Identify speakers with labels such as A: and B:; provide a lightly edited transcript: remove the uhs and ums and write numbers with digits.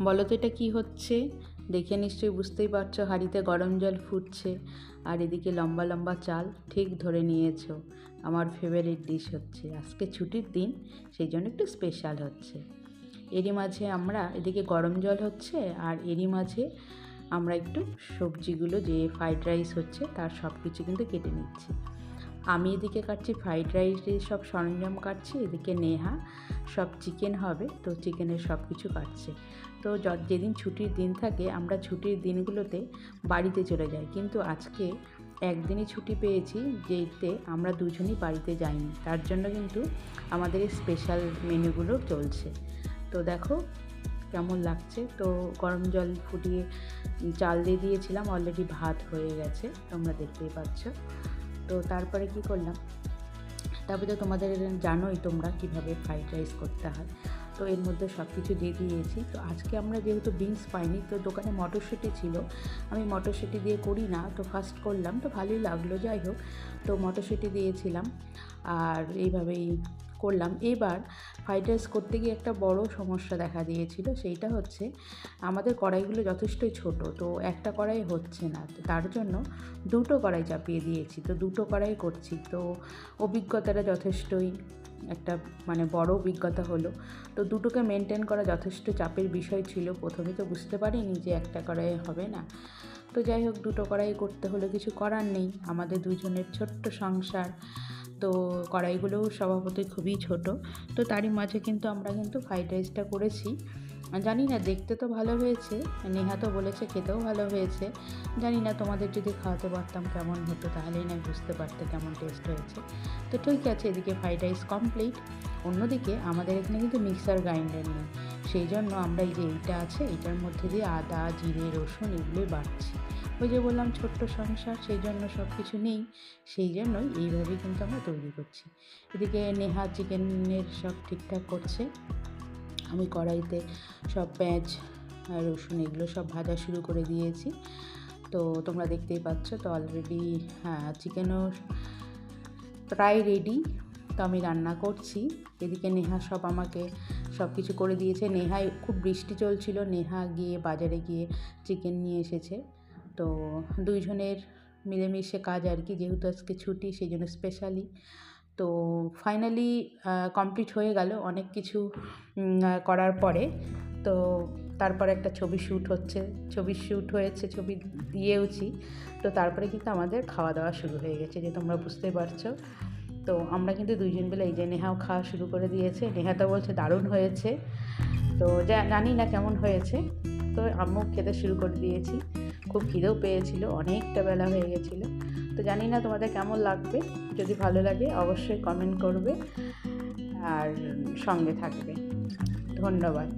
A: বলো তো এটা কী হচ্ছে? দেখে নিশ্চয়ই বুঝতেই পারছো, হাঁড়িতে গরম জল ফুটছে আর এদিকে লম্বা লম্বা চাল। ঠিক ধরে নিয়েছো, আমার ফেভারিট ডিশ হচ্ছে। আজকে ছুটির দিন, সেই জন্য একটু স্পেশাল হচ্ছে। এরই মাঝে আমরা এদিকে গরম জল হচ্ছে আর এরই মাঝে আমরা একটু সবজিগুলো, যে ফ্রাইড রাইস হচ্ছে তার সব কিছু কিন্তু কেটে নিচ্ছি। আমি এদিকে কাটছি ফ্রাইড রাইসের সব সরঞ্জাম কাটছি, এদিকে নেহা সব চিকেন হবে তো চিকেনের সব কিছু কাটছে। তো যেদিন ছুটির দিন থাকে আমরা ছুটির দিনগুলোতে বাড়িতে চলে যাই, কিন্তু আজকে একদিনই ছুটি পেয়েছি, যেতে আমরা দুজনই বাড়িতে যাইনি। তার জন্য কিন্তু আমাদের এই স্পেশাল মেনুগুলো চলছে। তো দেখো কেমন লাগছে। তো গরম জল ফুটিয়ে চাল দিয়ে দিয়েছিলাম, অলরেডি ভাত হয়ে গেছে, তোমরা দেখতেই পাচ্ছ। তো তারপরে কি করলাম, তারপরে তো তোমাদের জানোই তোমরা কিভাবে ফ্রাইড রাইস করতে হয়। তো এর মধ্যে সব কিছু দিয়ে দিয়েছি। তো আজকে আমরা যেহেতু বিনস পাইনি, তো দোকানে মটরশুঁটি ছিল, আমি মটরশুঁটি দিয়ে করি না, তো ফার্স্ট করলাম, তো ভালোই লাগলো। যাই হোক, তো মটরশুঁটি দিয়েছিলাম আর এইভাবেই করলাম। এবার ফ্রাইড রাইস করতে গিয়ে একটা বড় সমস্যা দেখা দিয়েছিল, সেইটা হচ্ছে আমাদের কড়াইগুলো যথেষ্টই ছোট, তো একটা কড়াই হচ্ছে না। তো তার জন্য দুটো কড়াই চাপিয়ে দিয়েছি, তো দুটো কড়াই করছি। তো অভিজ্ঞতাটা যথেষ্টই একটা বড় অভিজ্ঞতা হলো। তো দুটোকে মেনটেন করা যথেষ্ট চাপের বিষয় ছিল। প্রথমে তো বুঝতে পারিনি যে একটা কড়াই হবে না। তো যাই হোক, দুটো কড়াই করতে হলো, কিছু করার নেই, আমাদের দুজনের ছোট্ট সংসার। তো কড়াইগুলোও স্বভাবতই খুবই ছোট। তো তারই মাঝে কিন্তু আমরা ফ্রাইড রাইসটা করেছি। জানি না, দেখতে তো ভালো হয়েছে, নেহা তো বলেছে খেতেও ভালো হয়েছে। জানি না তোমাদের যদি খাওয়াতে পারতাম কেমন হতো, তাহলেই না বুঝতে পারতে কেমন টেস্ট হয়েছে। তো ঠিক আছে, এদিকে ফ্রাইড রাইস কমপ্লিট। অন্যদিকে আমাদের এখানে কিন্তু মিক্সার গ্রাইন্ডার নেই, সেই জন্য আমরা এই যে এইটা আছে, এইটার মধ্যে দিয়ে আদা, জিরে, রসুন এগুলোই বাটছি। ওই যে বললাম ছোট্ট সংসার, সেই জন্য সব কিছু নেই, সেই জন্যই এইভাবেই কিন্তু আমরা তৈরি করছি। এদিকে নেহা চিকেনের সব ঠিকঠাক করছে, আমি কড়াইতে সব পেঁয়াজ আর রসুন এগুলো সব ভাজা শুরু করে দিয়েছি। তো তোমরা দেখতেই পাচ্ছ, তো অলরেডি চিকেনও প্রায় রেডি। তো আমি রান্না করছি, এদিকে নেহা সব আমাকে সব কিছু করে দিয়েছে। নেহাই, খুব বৃষ্টি চলছিল, নেহা গিয়ে বাজারে গিয়ে চিকেন নিয়ে এসেছে। তো দুইজনের মিলেমিশে কাজ আর কি, যেহেতু আজকে ছুটি সেই জন্য স্পেশালি। তো ফাইনালি কমপ্লিট হয়ে গেল অনেক কিছু করার পরে। তো তারপরে একটা ছবি শ্যুট হয়েছে, ছবি দিয়েওছি। তো তারপরে কিন্তু আমাদের খাওয়া দাওয়া শুরু হয়ে গেছে, যে তোমরা বুঝতে পারছো। তো আমরা কিন্তু দুইজন মিলে, এই যে নেহাও খাওয়া শুরু করে দিয়েছে, নেহা তো বলছে দারুণ হয়েছে। তো জানি না কেমন হয়েছে, তো আম্মু খেতে শুরু করে দিয়েছি। খুব খিদেও পেয়েছিল, অনেকটা বেলা হয়ে গেছিলো। তো জানি না তোমাদের কেমন লাগবে, যদি ভালো লাগে অবশ্যই কমেন্ট করবে আর সঙ্গে থাকবে। ধন্যবাদ।